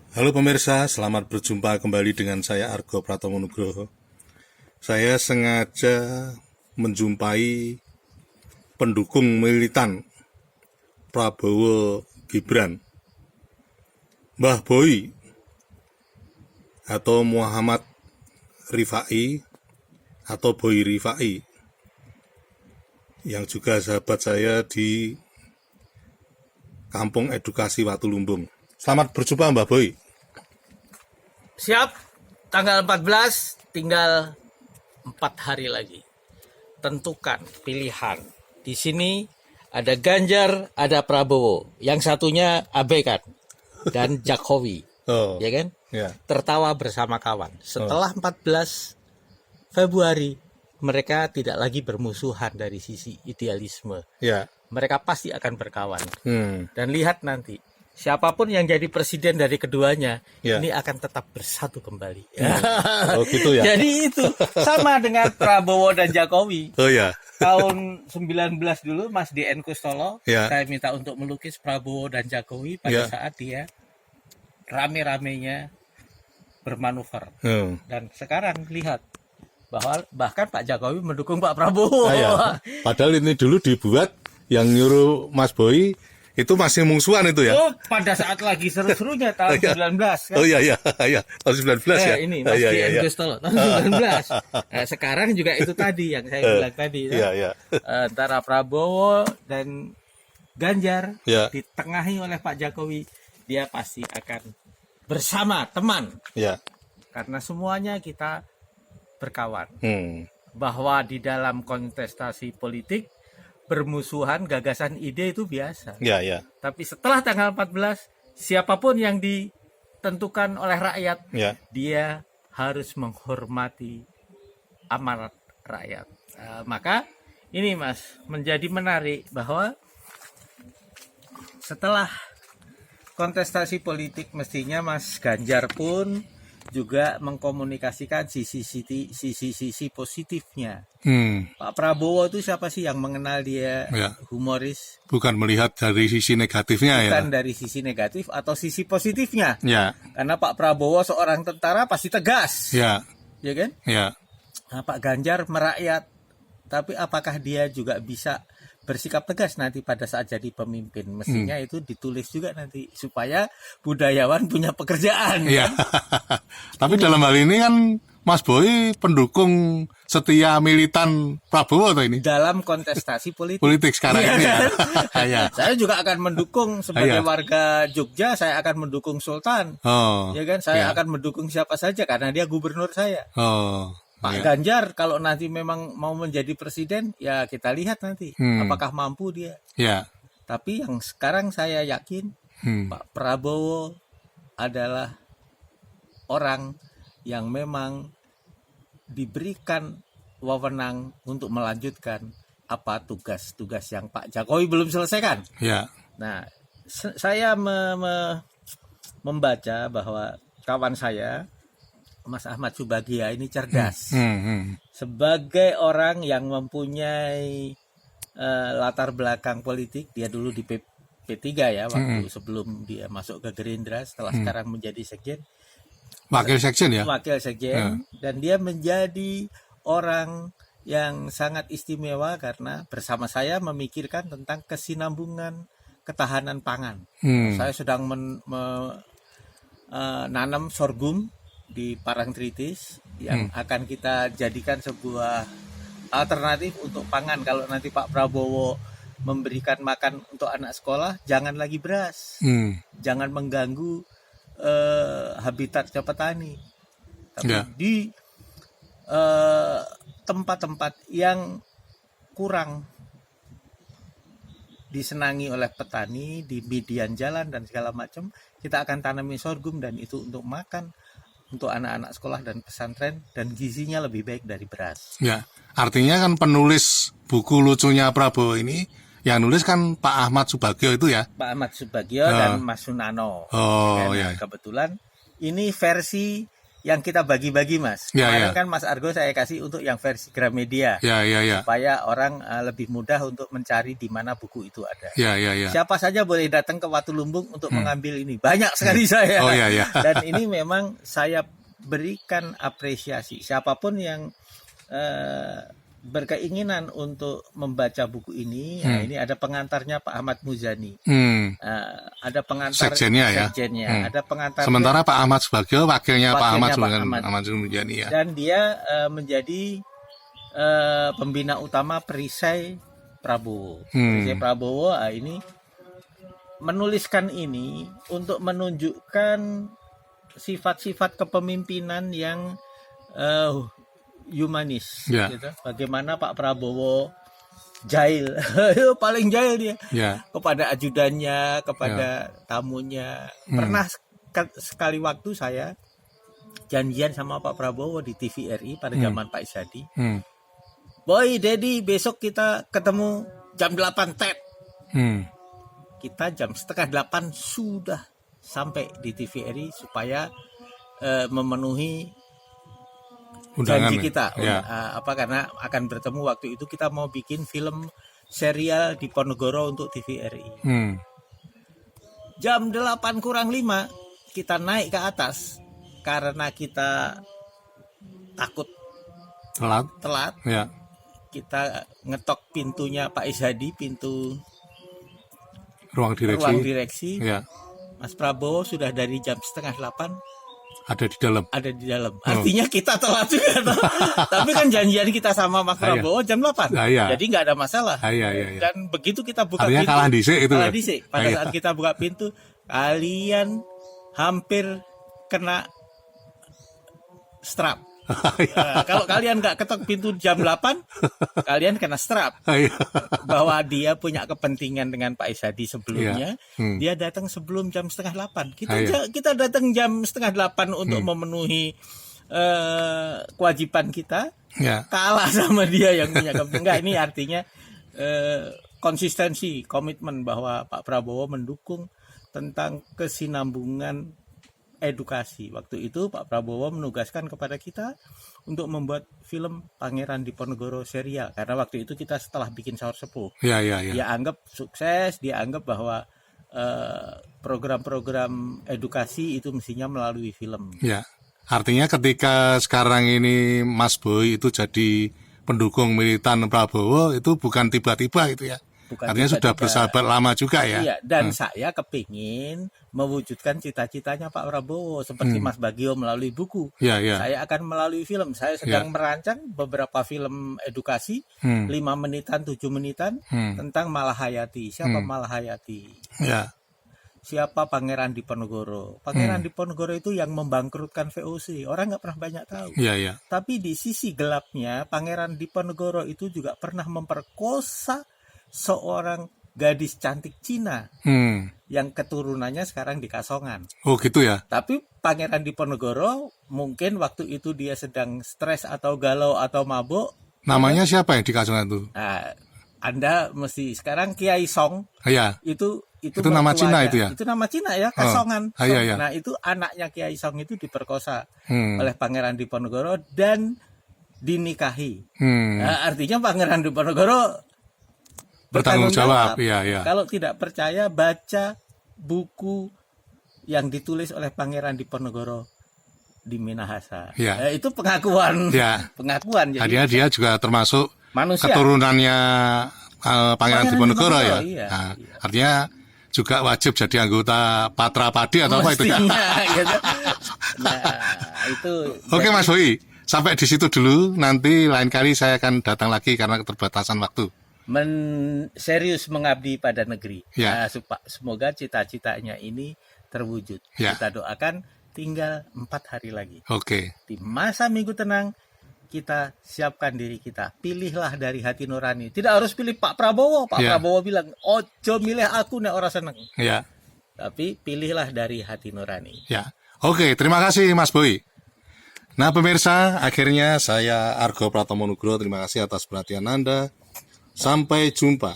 Halo pemirsa, selamat berjumpa kembali dengan saya Argo Pratomo Nugroho. Saya sengaja menjumpai pendukung militan Prabowo Gibran, Mbah Boy atau Muhammad Rifai atau Boy Rifai, yang juga sahabat saya di Kampung Edukasi Watulumbung. Selamat berjumpa Mbah Boy. Siap, tanggal 14, tinggal 4 hari lagi. Tentukan pilihan. Di sini ada Ganjar, ada Prabowo. Yang satunya abaikan. Dan Jokowi. Ya kan? Ya. Tertawa bersama kawan. Setelah 14 Februari, mereka tidak lagi bermusuhan dari sisi idealisme. Ya. Mereka pasti akan berkawan. Hmm. Dan lihat nanti. Siapapun yang jadi presiden dari keduanya, Ya. ini akan tetap bersatu kembali. Oh gitu ya. Jadi itu sama dengan Prabowo dan Jokowi. Oh ya. Tahun 19 dulu Mas D.N. Kustolo, Ya. saya minta untuk melukis Prabowo dan Jokowi pada Ya. saat dia rame-ramenya bermanuver. Dan sekarang lihat bahwa bahkan Pak Jokowi mendukung Pak Prabowo. Ya. Padahal ini dulu dibuat yang nyuruh Mas Boy itu masih mungsuhan itu ya. Oh, pada saat lagi seru-serunya tahun 19 kan. Oh iya iya iya, tahun 19 ya. Ini Mas Iya, D.N. iya. Kustolo tahun 19. Sekarang juga itu tadi yang saya bilang tadi. Iya iya. Antara Prabowo dan Ganjar Ya. ditengahi oleh Pak Jokowi, dia pasti akan bersama teman. Iya. Karena semuanya kita berkawan. Hmm. Bahwa di dalam kontestasi politik bermusuhan gagasan ide itu biasa. Iya iya. Tapi setelah tanggal 14, siapapun yang ditentukan oleh rakyat, Iya. dia harus menghormati amanat rakyat. Maka ini Mas, menjadi menarik bahwa setelah kontestasi politik mestinya Mas Ganjar pun juga mengkomunikasikan sisi positifnya. Pak Prabowo itu siapa sih yang mengenal dia Ya. humoris? Bukan melihat dari sisi negatifnya ya. Bukan dari sisi negatif atau sisi positifnya. Ya. Karena Pak Prabowo seorang tentara pasti tegas. Ya. Ya kan? Ya. Nah, Pak Ganjar merakyat. Tapi apakah dia juga bisa bersikap tegas nanti pada saat jadi pemimpin? Mestinya itu ditulis juga nanti supaya budayawan punya pekerjaan. Iya. Tapi dalam hal ini kan Mas Boy pendukung setia militan Prabowo atau ini? Dalam kontestasi politik. Politik sekarang ini ya. Iya. Saya juga akan mendukung sebagai Iya. warga Jogja, saya akan mendukung Sultan. Oh. Ya kan, saya Iya. akan mendukung siapa saja karena dia gubernur saya. Oh. Pak Iya. Ganjar kalau nanti memang mau menjadi presiden, ya kita lihat nanti apakah mampu dia. Ya. Tapi yang sekarang saya yakin Pak Prabowo adalah orang yang memang diberikan wewenang untuk melanjutkan apa tugas-tugas yang Pak Jokowi belum selesaikan. Ya. Nah, saya membaca bahwa kawan saya Mas Ahmad Subagia ini cerdas. Sebagai orang yang mempunyai latar belakang politik, dia dulu di P3 ya, waktu sebelum dia masuk ke Gerindra, setelah sekarang menjadi sekjen. Wakil sekjen ya? Wakil sekjen, dan dia menjadi orang yang sangat istimewa karena bersama saya memikirkan tentang kesinambungan ketahanan pangan. Saya sedang menanam sorghum di Parangtritis yang akan kita jadikan sebuah alternatif untuk pangan. Kalau nanti Pak Prabowo memberikan makan untuk anak sekolah, jangan lagi beras, jangan mengganggu habitatnya petani. Tapi di tempat-tempat yang kurang disenangi oleh petani, di median jalan dan segala macam, kita akan tanami sorghum, dan itu untuk makan untuk anak-anak sekolah dan pesantren, dan gizinya lebih baik dari beras. Ya, artinya kan penulis buku lucunya Prabowo ini yang nulis kan Pak Ahmad Subagio itu ya? Pak Ahmad Subagio dan Mas Sunano. Oh ya. Kebetulan ini versi yang kita bagi-bagi, Mas. Ya, Kemarin ya. kan Mas Argo saya kasih untuk yang versi Gramedia. Ya, ya, ya. Supaya orang lebih mudah untuk mencari di mana buku itu ada. Ya, ya, ya. Siapa saja boleh datang ke Watulumbung untuk mengambil ini. Banyak sekali saya. Oh, ya, ya. Dan ini memang saya berikan apresiasi. Siapapun yang berkeinginan untuk membaca buku ini, nah ini ada pengantarnya Pak Ahmad Muzani. Ada pengantar Sekjennya ya. Ada pengantar. Sementara Pak Ahmad Subagio wakilnya Pak Ahmad Ahmad Muzani ya. Dan dia menjadi pembina utama Perisai Prabowo. Perisai Prabowo ini menuliskan ini untuk menunjukkan sifat-sifat kepemimpinan yang humanis, Ya. gitu. Bagaimana Pak Prabowo jahil, paling jahil dia, Ya. kepada ajudannya, kepada tamunya. Pernah sekali waktu saya janjian sama Pak Prabowo di TVRI pada zaman Pak Isadi. Boy, Dedi, besok kita ketemu jam 8 TET. Kita jam setengah 8 sudah sampai di TVRI supaya memenuhi Undangan. janji kita. Ya. Karena akan bertemu waktu itu kita mau bikin film serial di Ponorogo untuk TVRI. Jam 8 kurang 5 kita naik ke atas karena kita takut telat. Ya. Kita ngetok pintunya Pak Ishadi, pintu Ruang direksi. Ya. Mas Prabowo sudah dari jam setengah 8 Ada di dalam. Artinya kita telat juga toh. Tapi kan janjian kita sama Mas Prabowo jam 8. Iya. Jadi nggak ada masalah. Iya. Dan begitu kita buka Artinya pintu, kalah dhisik itu. kalah dhisik. Pada saat kita buka pintu, kalian hampir kena strap. Nah, kalau kalian nggak ketok pintu jam 8, kalian kena strap. Bahwa dia punya kepentingan dengan Pak Ishadi sebelumnya. Dia datang sebelum jam setengah 8. Kita datang jam setengah 8 untuk memenuhi kewajiban kita. Kalah sama dia yang punya kepentingan. Enggak, ini artinya konsistensi, komitmen bahwa Pak Prabowo mendukung tentang kesinambungan edukasi. Waktu itu Pak Prabowo menugaskan kepada kita untuk membuat film Pangeran Diponegoro serial, karena waktu itu kita setelah bikin Sahur Sepuh. Dia anggap sukses, dia anggap bahwa program-program edukasi itu mestinya melalui film. Ya. Artinya ketika sekarang ini Mas Boy itu jadi pendukung militan Prabowo, itu bukan tiba-tiba itu ya. Artinya sudah bersahabat lama juga ya. Iya, dan saya kepingin mewujudkan cita-citanya Pak Prabowo seperti Mas Bagio melalui buku. Saya akan melalui film. Saya sedang merancang beberapa film edukasi 5 menitan, 7 menitan tentang Malahayati. Siapa Malahayati? Siapa Pangeran Diponegoro? Pangeran Diponegoro itu yang membangkrutkan VOC. Orang nggak pernah banyak tahu. Tapi di sisi gelapnya, Pangeran Diponegoro itu juga pernah memperkosa seorang gadis cantik Cina yang keturunannya sekarang di Kasongan. Oh gitu ya. Tapi Pangeran Diponegoro mungkin waktu itu dia sedang stres atau galau atau mabuk. Namanya siapa yang di Kasongan itu? Anda mesti sekarang Kiai Song. Itu nama Cina itu ya? Itu nama Cina ya, Kasongan. Iya. Nah itu anaknya Kiai Song itu diperkosa oleh Pangeran Diponegoro dan dinikahi. Artinya Pangeran Diponegoro bertanggung jawab. Iya. Kalau tidak percaya, baca buku yang ditulis oleh Pangeran Diponegoro di Minahasa. Itu pengakuan. Pengakuan. Jadi dia juga termasuk manusia. Keturunannya Pangeran Diponegoro ya. Iya. Artinya juga wajib jadi anggota Patra Padi atau apa itu ya? Gitu. Nah, itu. Oke Mas Boy, sampai di situ dulu. Nanti lain kali saya akan datang lagi karena keterbatasan waktu. Serius mengabdi pada negeri. Semoga cita-citanya ini terwujud. Kita doakan, tinggal 4 hari lagi. Di masa Minggu Tenang, kita siapkan diri kita. Pilihlah dari hati nurani. Tidak harus pilih Pak Prabowo. Pak Prabowo bilang, ojo milih aku nek ora seneng. Tapi pilihlah dari hati nurani. Oke, terima kasih Mas Boy. Nah pemirsa, akhirnya saya Argo Pratomo Nugroho, terima kasih atas perhatian Anda. Sampai jumpa.